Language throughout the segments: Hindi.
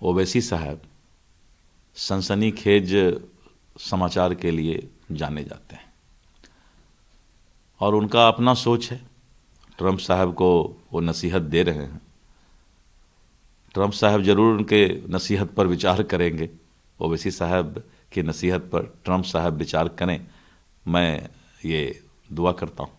ओवैसी साहब सनसनीखेज समाचार के लिए जाने जाते हैं और उनका अपना सोच है। ट्रंप साहब को वो नसीहत दे रहे हैं। ट्रंप साहब जरूर उनके नसीहत पर विचार करेंगे। ओवैसी साहब की नसीहत पर ट्रंप साहब विचार करें, मैं ये दुआ करता हूँ।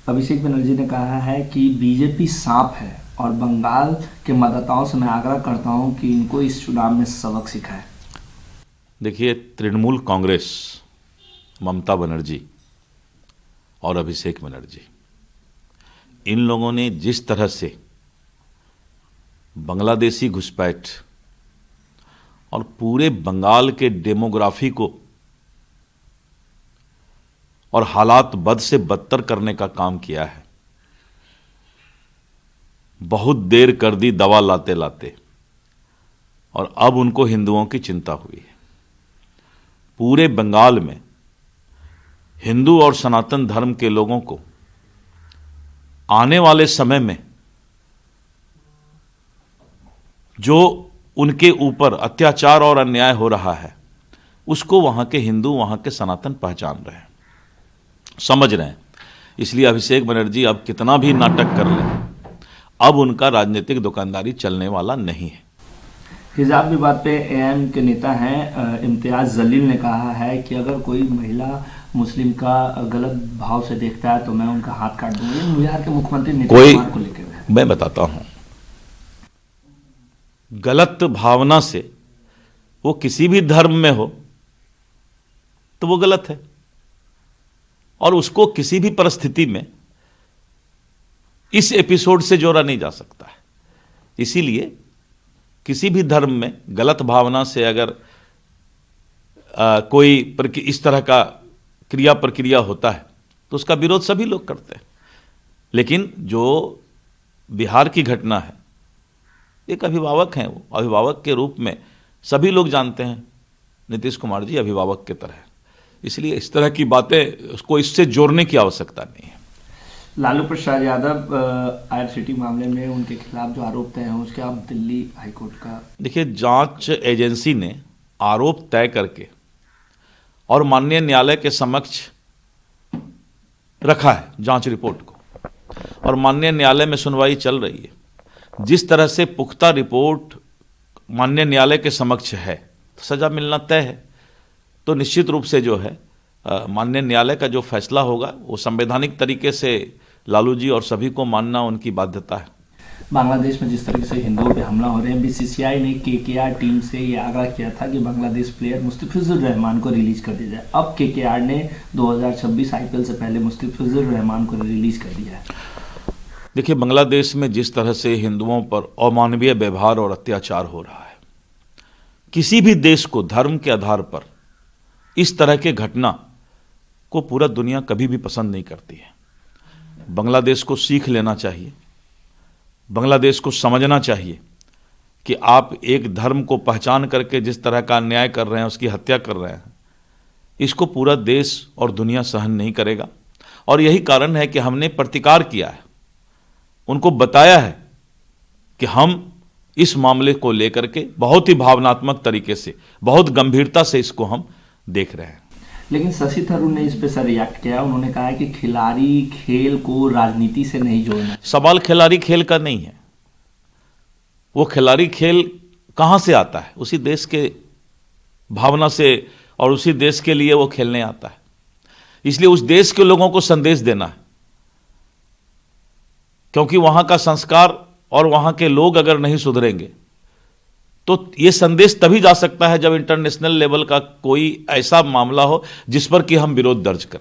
अभिषेक बनर्जी ने कहा है कि बीजेपी सांप है और बंगाल के मतदाताओं से मैं आग्रह करता हूं कि इनको इस चुनाव में सबक सिखाए। देखिए, तृणमूल कांग्रेस, ममता बनर्जी और अभिषेक बनर्जी, इन लोगों ने जिस तरह से बांग्लादेशी घुसपैठ और पूरे बंगाल के डेमोग्राफी को और हालात बद से बदतर करने का काम किया है। बहुत देर कर दी दवा लाते लाते और अब उनको हिंदुओं की चिंता हुई है। पूरे बंगाल में हिंदू और सनातन धर्म के लोगों को आने वाले समय में जो उनके ऊपर अत्याचार और अन्याय हो रहा है, उसको वहां के हिंदू, वहां के सनातन पहचान रहे हैं, समझ रहे हैं। इसलिए अभिषेक बनर्जी अब कितना भी नाटक कर लें, अब उनका राजनीतिक दुकानदारी चलने वाला नहीं है। हिजाब विवाद पे एएम के नेता हैं इम्तियाज जलील ने कहा है कि अगर कोई महिला मुस्लिम का गलत भाव से देखता है तो मैं उनका हाथ काट दूंगी। बिहार के मुख्यमंत्री नीतीश कुमार को लेकर मैं बताता हूं, गलत भावना से वो किसी भी धर्म में हो तो वो गलत है और उसको किसी भी परिस्थिति में इस एपिसोड से जोड़ा नहीं जा सकता है। इसीलिए किसी भी धर्म में गलत भावना से अगर कोई इस तरह का क्रिया प्रक्रिया होता है तो उसका विरोध सभी लोग करते हैं। लेकिन जो बिहार की घटना है, एक अभिभावक हैं, वो अभिभावक के रूप में सभी लोग जानते हैं नीतीश कुमार जी अभिभावक की तरह, इसलिए इस तरह की बातें उसको इससे जोड़ने की आवश्यकता नहीं है। लालू प्रसाद यादव आईआरसीटी मामले में उनके खिलाफ जो आरोप तय हैं उसके आप दिल्ली हाईकोर्ट का, देखिए, जांच एजेंसी ने आरोप तय करके और माननीय न्यायालय के समक्ष रखा है जांच रिपोर्ट को, और माननीय न्यायालय में सुनवाई चल रही है। जिस तरह से पुख्ता रिपोर्ट माननीय न्यायालय के समक्ष है, सजा मिलना तय है। तो निश्चित रूप से जो है माननीय न्यायालय का जो फैसला होगा वो संवैधानिक तरीके से लालू जी और सभी को मानना उनकी बाध्यता है। बांग्लादेश में जिस तरीके से हिंदुओं पे हमला हो रहे हैं, बीसीसीआई ने केकेआर टीम से ये आग्रह किया था कि बांग्लादेश प्लेयर मुस्तफिजुर रहमान को रिलीज कर दिया जाए। अब केकेआर ने 2026 आईपीएल से पहले मुस्तफिजुर रहमान को रिलीज कर दिया है। देखिए, बांग्लादेश में जिस तरह से हिंदुओं पर अमानवीय व्यवहार और अत्याचार हो रहा है, किसी भी देश को धर्म के आधार पर इस तरह के घटना को पूरा दुनिया कभी भी पसंद नहीं करती है। बांग्लादेश को सीख लेना चाहिए, बांग्लादेश को समझना चाहिए कि आप एक धर्म को पहचान करके जिस तरह का अन्याय कर रहे हैं, उसकी हत्या कर रहे हैं, इसको पूरा देश और दुनिया सहन नहीं करेगा। और यही कारण है कि हमने प्रतिकार किया है, उनको बताया है कि हम इस मामले को लेकर के बहुत ही भावनात्मक तरीके से, बहुत गंभीरता से इसको हम देख रहे हैं। लेकिन शशि थरूर ने इस पे सर रिएक्ट किया। उन्होंने कहा है कि खिलाड़ी खेल को राजनीति से नहीं जोड़ना। सवाल खिलाड़ी खेल का नहीं है, वो खिलाड़ी खेल कहां से आता है? उसी देश के भावना से और उसी देश के लिए वो खेलने आता है। इसलिए उस देश के लोगों को संदेश देना है, क्योंकि वहां का संस्कार और वहां के लोग अगर नहीं सुधरेंगे तो ये संदेश तभी जा सकता है जब इंटरनेशनल लेवल का कोई ऐसा मामला हो जिस पर कि हम विरोध दर्ज करें।